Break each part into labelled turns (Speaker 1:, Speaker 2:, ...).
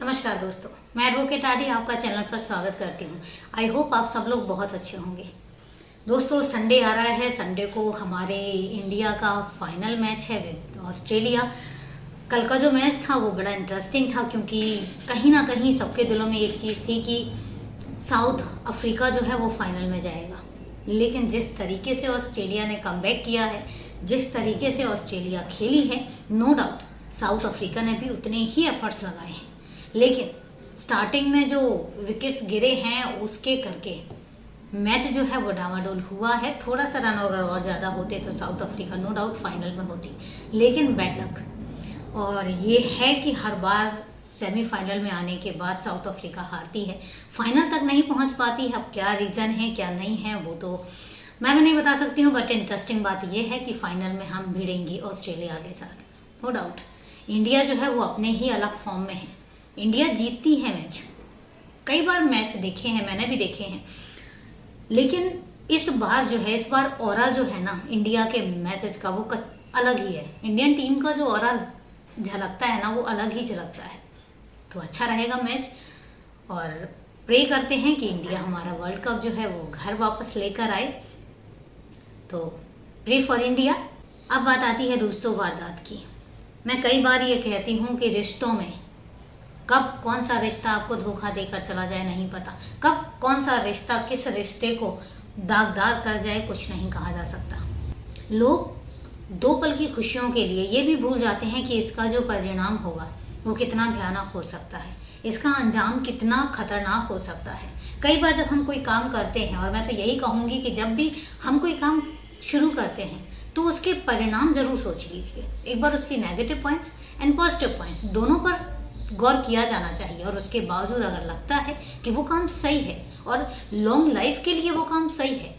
Speaker 1: नमस्कार दोस्तों, मैं एडवोकेट आरडी आपका चैनल पर स्वागत करती हूँ। आई होप आप सब लोग बहुत अच्छे होंगे। दोस्तों, संडे आ रहा है। संडे को हमारे इंडिया का फाइनल मैच है विद ऑस्ट्रेलिया। कल का जो मैच था वो बड़ा इंटरेस्टिंग था, क्योंकि कहीं ना कहीं सबके दिलों में एक चीज़ थी कि साउथ अफ्रीका जो है वो फाइनल में जाएगा। लेकिन जिस तरीके से ऑस्ट्रेलिया ने कमबैक किया है, जिस तरीके से ऑस्ट्रेलिया खेली है, नो डाउट साउथ अफ्रीका ने भी उतने ही एफर्ट्स लगाए हैं। लेकिन स्टार्टिंग में जो विकेट्स गिरे हैं उसके करके मैच जो है वो डामाडोल हुआ है। थोड़ा सा रन अगर और ज़्यादा होते तो South Africa no doubt final में होती, लेकिन बैड लक। और ये है कि हर बार सेमीफाइनल में आने के बाद साउथ अफ्रीका हारती है, फाइनल तक नहीं पहुंच पाती है। अब क्या रीज़न है क्या नहीं है वो तो मैं नहीं बता सकती हूँ, बट इंटरेस्टिंग बात यह है कि फाइनल में हम भिड़ेंगे ऑस्ट्रेलिया के साथ। नो डाउट इंडिया जो है वो अपने ही अलग फॉर्म में है। इंडिया जीतती है मैच, कई बार मैच देखे हैं, मैंने भी देखे हैं, लेकिन इस बार ऑरा जो है ना इंडिया के मैचेस का वो अलग ही है। इंडियन टीम का जो ऑरा झलकता है ना वो अलग ही झलकता है। तो अच्छा रहेगा मैच, और प्रे करते हैं कि इंडिया हमारा वर्ल्ड कप जो है वो घर वापस लेकर आए। तो प्रे फॉर इंडिया। अब बात आती है दोस्तों वारदात की। मैं कई बार ये कहती हूँ कि रिश्तों में कब कौन सा रिश्ता आपको धोखा देकर चला जाए नहीं पता, कब कौन सा रिश्ता किस रिश्ते को दागदार कर जाए कुछ नहीं कहा जा सकता। लोग दो पल की खुशियों के लिए ये भी भूल जाते हैं कि इसका जो परिणाम होगा वो कितना भयानक हो सकता है, इसका अंजाम कितना खतरनाक हो सकता है। कई बार जब हम कोई काम करते हैं, और मैं तो यही कहूँगी कि जब भी हम कोई काम शुरू करते हैं तो उसके परिणाम जरूर सोच लीजिए। एक बार उसकी negative points and positive points दोनों पर गौर किया जाना चाहिए, और उसके बावजूद अगर लगता है कि वो काम सही है और लॉन्ग लाइफ के लिए वो काम सही है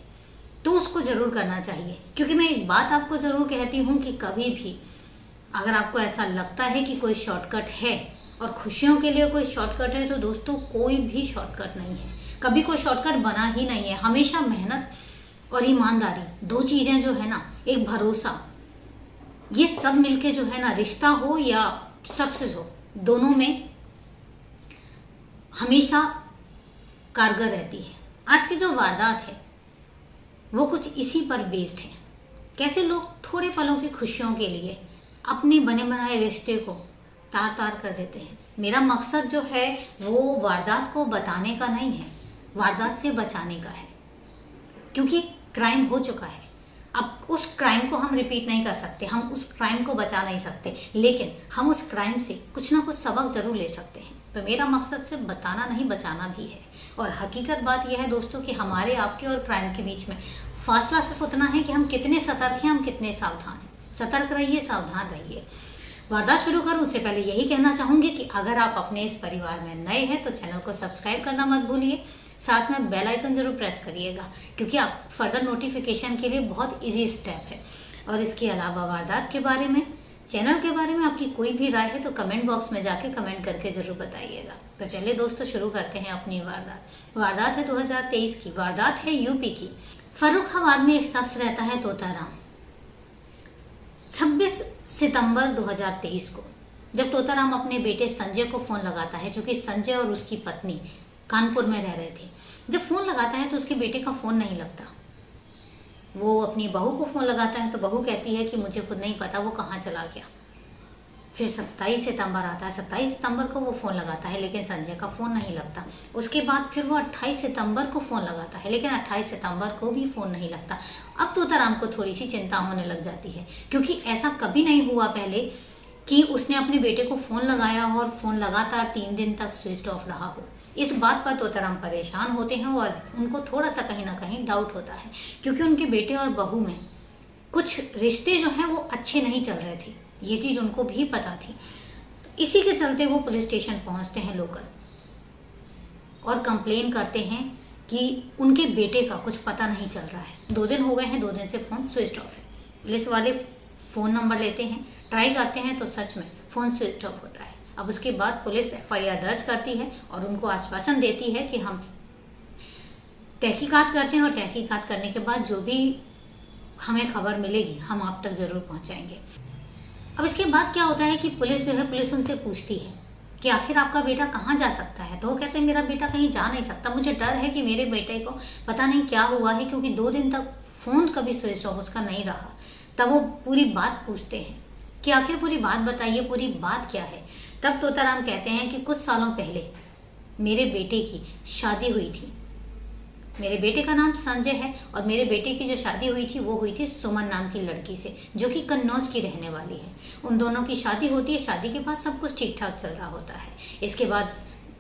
Speaker 1: तो उसको ज़रूर करना चाहिए। क्योंकि मैं एक बात आपको ज़रूर कहती हूँ कि कभी भी अगर आपको ऐसा लगता है कि कोई शॉर्टकट है और खुशियों के लिए कोई शॉर्टकट है, तो दोस्तों कोई भी शॉर्टकट नहीं है, कभी कोई शॉर्टकट बना ही नहीं है। हमेशा मेहनत और ईमानदारी दो चीज़ें जो है ना, एक भरोसा, ये सब मिलके जो है ना, रिश्ता हो या सक्सेस हो, दोनों में हमेशा कारगर रहती है। आज की जो वारदात है वो कुछ इसी पर बेस्ड है। कैसे लोग थोड़े पलों की खुशियों के लिए अपने बने बनाए रिश्ते को तार तार कर देते हैं। मेरा मकसद जो है वो वारदात को बताने का नहीं है, वारदात से बचाने का है। क्योंकि क्राइम हो चुका है, अब उस क्राइम को हम रिपीट नहीं कर सकते, हम उस क्राइम को बचा नहीं सकते, लेकिन हम उस क्राइम से कुछ ना कुछ सबक जरूर ले सकते हैं। तो मेरा मकसद सिर्फ बताना नहीं, बचाना भी है। और हकीकत बात यह है दोस्तों कि हमारे आपके और क्राइम के बीच में फासला सिर्फ उतना है कि हम कितने सतर्क हैं, हम कितने सावधान हैं। सतर्क रहिए, सावधान रहिए। वारदात शुरू करूं उससे पहले यही कहना चाहूंगी कि अगर आप अपने इस परिवार में नए हैं तो चैनल को सब्सक्राइब करना मत भूलिए, साथ में बेल आइकन जरूर प्रेस करिएगा, क्योंकि आप फर्दर नोटिफिकेशन के लिए बहुत इजी स्टेप है। और इसके अलावा वारदात के बारे में, चैनल के बारे में आपकी कोई भी राय है तो कमेंट बॉक्स में जाके कमेंट करके जरूर बताइएगा। तो चलिए दोस्तों शुरू करते हैं अपनी वारदात है 2023 की। वारदात है यूपी की। फर्रुखाबाद में एक शख्स रहता है तोताराम। 26 सितंबर 2023 को जब तोताराम अपने बेटे संजय को फोन लगाता है, चूंकि संजय और उसकी पत्नी कानपुर में रह रहे थे, जब फोन लगाता है तो उसके बेटे का फोन नहीं लगता। वो अपनी बहू को फोन लगाता है तो बहू कहती है कि मुझे खुद नहीं पता वो कहाँ चला गया। फिर 27 सितंबर आता है, 27 सितंबर को वो फ़ोन लगाता है लेकिन संजय का फ़ोन नहीं लगता। उसके बाद फिर वो 28 सितंबर को फ़ोन लगाता है लेकिन 28 सितंबर को भी फ़ोन नहीं लगता। अब तोताराम को थोड़ी सी चिंता होने लग जाती है, क्योंकि ऐसा कभी नहीं हुआ पहले कि उसने अपने बेटे को फ़ोन लगाया और फ़ोन लगातार 3 दिन तक स्विच ऑफ रहा हो। इस बात पर तोताराम परेशान होते हैं और उनको थोड़ा सा कहीं ना कहीं डाउट होता है, क्योंकि उनके बेटे और बहू में कुछ रिश्ते जो हैं वो अच्छे नहीं चल रहे थे। ये चीज़ उनको भी पता थी। इसी के चलते वो पुलिस स्टेशन पहुंचते हैं लोकल और कंप्लेन करते हैं कि उनके बेटे का कुछ पता नहीं चल रहा है। 2 दिन हो गए हैं, 2 दिन से फ़ोन स्विच ऑफ है। पुलिस वाले फ़ोन नंबर लेते हैं, ट्राई करते हैं तो सच में फ़ोन स्विच ऑफ होता है। अब उसके बाद पुलिस FIR दर्ज करती है और उनको आश्वासन देती है कि हम तहकीकात करते हैं और तहकीकात करने के बाद जो भी हमें खबर मिलेगी हम आप तक ज़रूर पहुंचाएंगे। अब इसके बाद क्या होता है कि पुलिस जो है पुलिस उनसे पूछती है कि आखिर आपका बेटा कहाँ जा सकता है। तो वो कहते हैं मेरा बेटा कहीं जा नहीं सकता, मुझे डर है कि मेरे बेटे को पता नहीं क्या हुआ है, क्योंकि 2 दिन तक फ़ोन कभी स्विच ऑफ उसका नहीं रहा। तब वो पूरी बात पूछते हैं कि आखिर पूरी बात बताइए, पूरी बात क्या है। तब तोताराम कहते हैं कि कुछ सालों पहले मेरे बेटे की शादी हुई थी। मेरे बेटे का नाम संजय है और मेरे बेटे की जो शादी हुई थी वो हुई थी सुमन नाम की लड़की से, जो कि कन्नौज की रहने वाली है। उन दोनों की शादी होती है। शादी के बाद सब कुछ ठीक ठाक चल रहा होता है। इसके बाद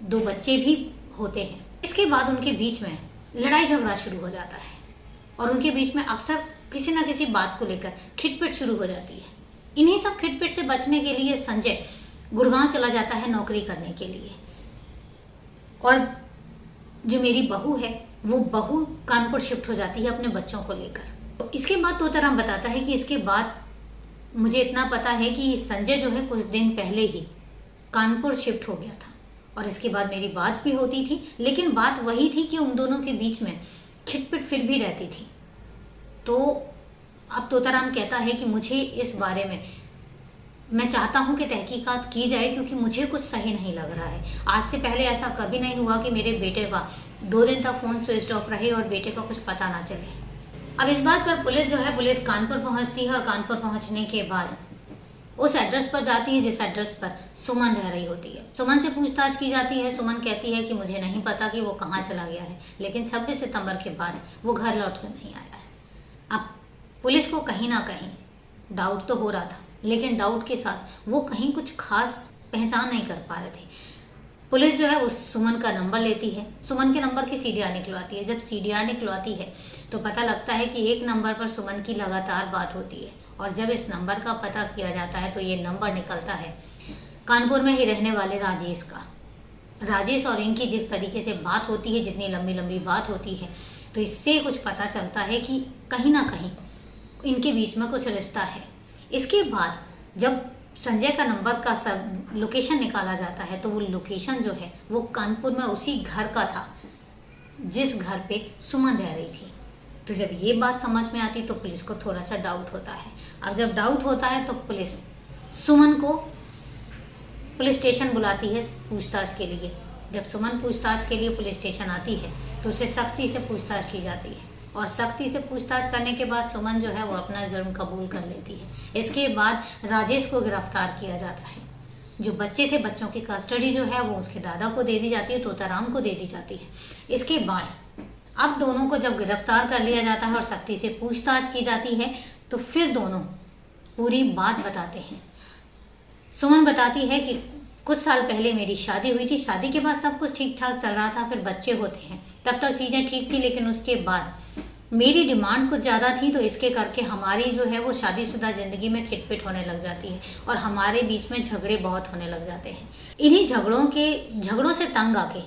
Speaker 1: 2 बच्चे भी होते हैं। इसके बाद उनके बीच में लड़ाई झगड़ा शुरू हो जाता है और उनके बीच में अक्सर किसी न किसी बात को लेकर खिटपिट शुरू हो जाती है। इन्हीं सब खिटपिट से बचने के लिए संजय गुड़गांव चला जाता है नौकरी करने के लिए, और जो मेरी बहू है वो बहू कानपुर शिफ्ट हो जाती है अपने बच्चों को लेकर। तो इसके बाद तोताराम बताता है कि इसके बाद मुझे इतना पता है कि संजय जो है कुछ दिन पहले ही कानपुर शिफ्ट हो गया था, और इसके बाद मेरी बात भी होती थी, लेकिन बात वही थी कि उन दोनों के बीच में खिटपिट फिर भी रहती थी। तो अब तोताराम कहता है कि मुझे इस बारे में मैं चाहता हूं कि तहकीकात की जाए, क्योंकि मुझे कुछ सही नहीं लग रहा है। आज से पहले ऐसा कभी नहीं हुआ कि मेरे बेटे का 2 दिन तक फ़ोन स्विच ऑफ रहे और बेटे का कुछ पता ना चले। अब इस बात पर पुलिस जो है, पुलिस कानपुर पहुंचती है और कानपुर पहुंचने के बाद उस एड्रेस पर जाती है जिस एड्रेस पर सुमन रह रही होती है। सुमन से पूछताछ की जाती है। सुमन कहती है कि मुझे नहीं पता कि वो कहाँ चला गया है, लेकिन 26 सितंबर के बाद वो घर लौट कर नहीं आया है। अब पुलिस को कहीं ना कहीं डाउट तो हो रहा था, लेकिन डाउट के साथ वो कहीं कुछ खास पहचान नहीं कर पा रहे थे। पुलिस जो है उस सुमन का नंबर लेती है, सुमन के नंबर की सीडीआर निकलवाती है। जब सीडीआर निकलवाती है तो पता लगता है कि एक नंबर पर सुमन की लगातार बात होती है, और जब इस नंबर का पता किया जाता है तो ये नंबर निकलता है कानपुर में ही रहने वाले राजेश का। राजेश और इनकी जिस तरीके से बात होती है, जितनी लंबी लंबी बात होती है, तो इससे कुछ पता चलता है कि कहीं ना कहीं इनके बीच में कुछ रिश्ता है। इसके बाद जब संजय का नंबर का सब लोकेशन निकाला जाता है तो वो लोकेशन जो है वो कानपुर में उसी घर का था जिस घर पे सुमन रह रही थी। तो जब ये बात समझ में आती तो पुलिस को थोड़ा सा डाउट होता है। अब जब डाउट होता है तो पुलिस सुमन को पुलिस स्टेशन बुलाती है पूछताछ के लिए। जब सुमन पूछताछ के लिए पुलिस स्टेशन आती है तो उसे सख्ती से पूछताछ की जाती है, और सख्ती से पूछताछ करने के बाद सुमन जो है वो अपना जुर्म कबूल कर लेती है। इसके बाद राजेश को गिरफ्तार किया जाता है। जो बच्चे थे, बच्चों की कस्टडी जो है वो उसके दादा को दे दी जाती है, तोताराम को दे दी जाती है। इसके बाद अब दोनों को जब गिरफ्तार कर लिया जाता है और सख्ती से पूछताछ की जाती है तो फिर दोनों पूरी बात बताते हैं। सुमन बताती है कि कुछ साल पहले मेरी शादी हुई थी, शादी के बाद सब कुछ ठीक ठाक चल रहा था, फिर बच्चे होते हैं, तब तक चीज़ें ठीक थी, लेकिन उसके बाद मेरी डिमांड कुछ ज़्यादा थी, तो इसके करके हमारी जो है वो शादीशुदा ज़िंदगी में खिटपिट होने लग जाती है और हमारे बीच में झगड़े बहुत होने लग जाते हैं। इन्हीं झगड़ों से तंग आके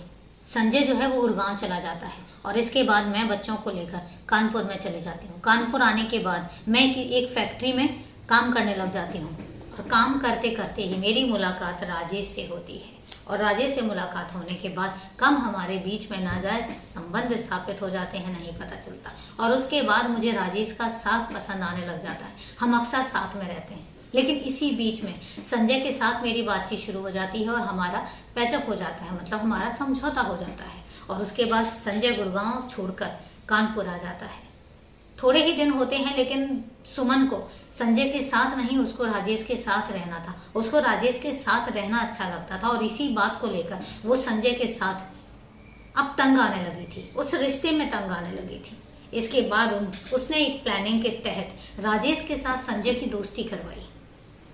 Speaker 1: संजय जो है वो गुड़गांव चला जाता है, और इसके बाद मैं बच्चों को लेकर कानपुर में चली जाती हूँ। कानपुर आने के बाद मैं एक फैक्ट्री में काम करने लग जाती हूँ, और काम करते करते ही मेरी मुलाकात राजेश से होती है, और राजेश से मुलाकात होने के बाद कम हमारे बीच में नाजायज संबंध स्थापित हो जाते हैं, नहीं पता चलता। और उसके बाद मुझे राजेश का साथ पसंद आने लग जाता है। हम अक्सर साथ में रहते हैं, लेकिन इसी बीच में संजय के साथ मेरी बातचीत शुरू हो जाती है और हमारा पैचअप हो जाता है, मतलब हमारा समझौता हो जाता है। और उसके बाद संजय गुड़गांव छोड़कर कानपुर आ जाता है। थोड़े ही दिन होते हैं, लेकिन सुमन को संजय के साथ नहीं, उसको राजेश के साथ रहना था। उसको राजेश के साथ रहना अच्छा लगता था, और इसी बात को लेकर वो संजय के साथ अब तंग आने लगी थी, उस रिश्ते में तंग आने लगी थी। इसके बाद उसने एक प्लानिंग के तहत राजेश के साथ संजय की दोस्ती करवाई।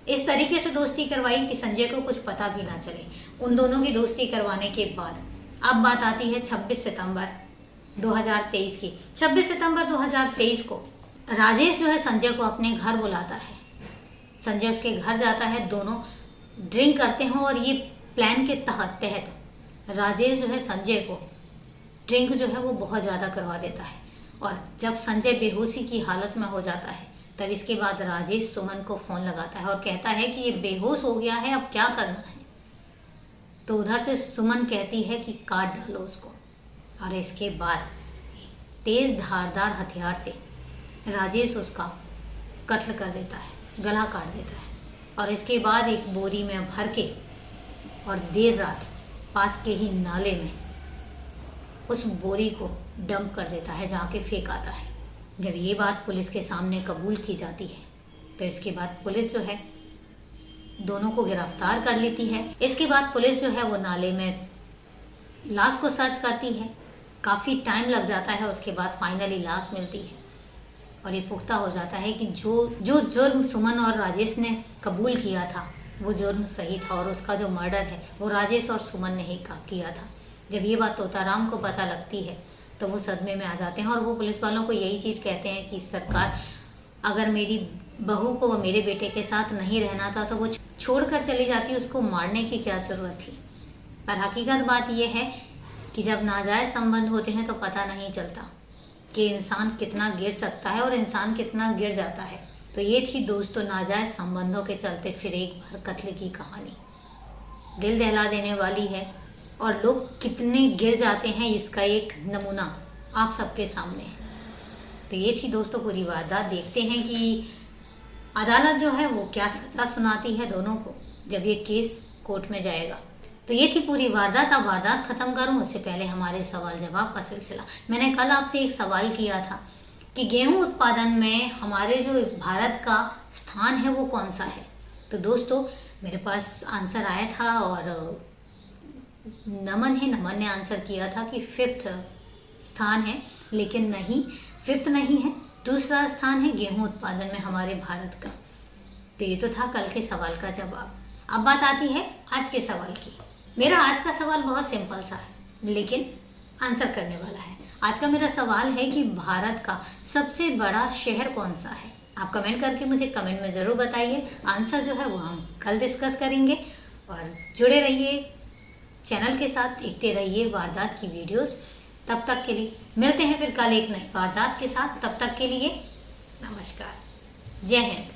Speaker 1: इस तरीके से दोस्ती करवाई कि संजय को कुछ पता भी ना चले। उन दोनों की दोस्ती करवाने के बाद अब बात आती है 26 सितंबर 2023 की। 26 सितंबर 2023 को राजेश जो है संजय को अपने घर बुलाता है। संजय उसके घर जाता है, दोनों ड्रिंक करते हैं, और ये प्लान के तहत राजेश जो है संजय को ड्रिंक जो है वो बहुत ज़्यादा करवा देता है। और जब संजय बेहोशी की हालत में हो जाता है तब इसके बाद राजेश सुमन को फ़ोन लगाता है और कहता है कि ये बेहोश हो गया है, अब क्या करना है। तो उधर से सुमन कहती है कि काट डालो उसको, और इसके बाद तेज धारदार हथियार से राजेश उसका कत्ल कर देता है, गला काट देता है। और इसके बाद एक बोरी में भर के और देर रात पास के ही नाले में उस बोरी को डंप कर देता है, जहाँ के फेंक आता है। जब ये बात पुलिस के सामने कबूल की जाती है तो इसके बाद पुलिस जो है दोनों को गिरफ्तार कर लेती है। इसके बाद पुलिस जो है वो नाले में लाश को सर्च करती है। काफ़ी टाइम लग जाता है, उसके बाद फाइनली लाश मिलती है और ये पुख्ता हो जाता है कि जो जुर्म सुमन और राजेश ने कबूल किया था वो जुर्म सही था और उसका जो मर्डर है वो राजेश और सुमन ने ही किया था। जब ये बात तोताराम को पता लगती है तो वो सदमे में आ जाते हैं और वो पुलिस वालों को यही चीज़ कहते हैं कि सरकार, अगर मेरी बहू को व मेरे बेटे के साथ नहीं रहना था तो वो छोड़ कर चली जाती, उसको मारने की क्या ज़रूरत थी। पर हकीकत बात यह है कि जब नाजायज़ संबंध होते हैं तो पता नहीं चलता कि इंसान कितना गिर सकता है और इंसान कितना गिर जाता है। तो ये थी दोस्तों नाजायज़ संबंधों के चलते फिर एक बार कत्ल की कहानी। दिल दहला देने वाली है और लोग कितने गिर जाते हैं इसका एक नमूना आप सबके सामने है। तो ये थी दोस्तों पूरी वारदात। देखते हैं कि अदालत जो है वो क्या सज़ा सुनाती है दोनों को जब ये केस कोर्ट में जाएगा। तो ये थी पूरी वारदात। अब वारदात ख़त्म करूँ उससे पहले हमारे सवाल जवाब का सिलसिला। मैंने कल आपसे एक सवाल किया था कि गेहूं उत्पादन में हमारे जो भारत का स्थान है वो कौन सा है। तो दोस्तों मेरे पास आंसर आया था और नमन ने आंसर किया था कि 5th स्थान है, लेकिन नहीं, 5th नहीं है, दूसरा स्थान है गेहूं उत्पादन में हमारे भारत का। तो ये तो था कल के सवाल का जवाब। अब बात आती है आज के सवाल की। मेरा आज का सवाल बहुत सिंपल सा है लेकिन आंसर करने वाला है। आज का मेरा सवाल है कि भारत का सबसे बड़ा शहर कौन सा है। आप कमेंट करके मुझे कमेंट में ज़रूर बताइए। आंसर जो है वो हम कल डिस्कस करेंगे और जुड़े रहिए चैनल के साथ, देखते रहिए वारदात की वीडियोस। तब तक के लिए मिलते हैं फिर कल एक नई वारदात के साथ। तब तक के लिए नमस्कार, जय हिंद।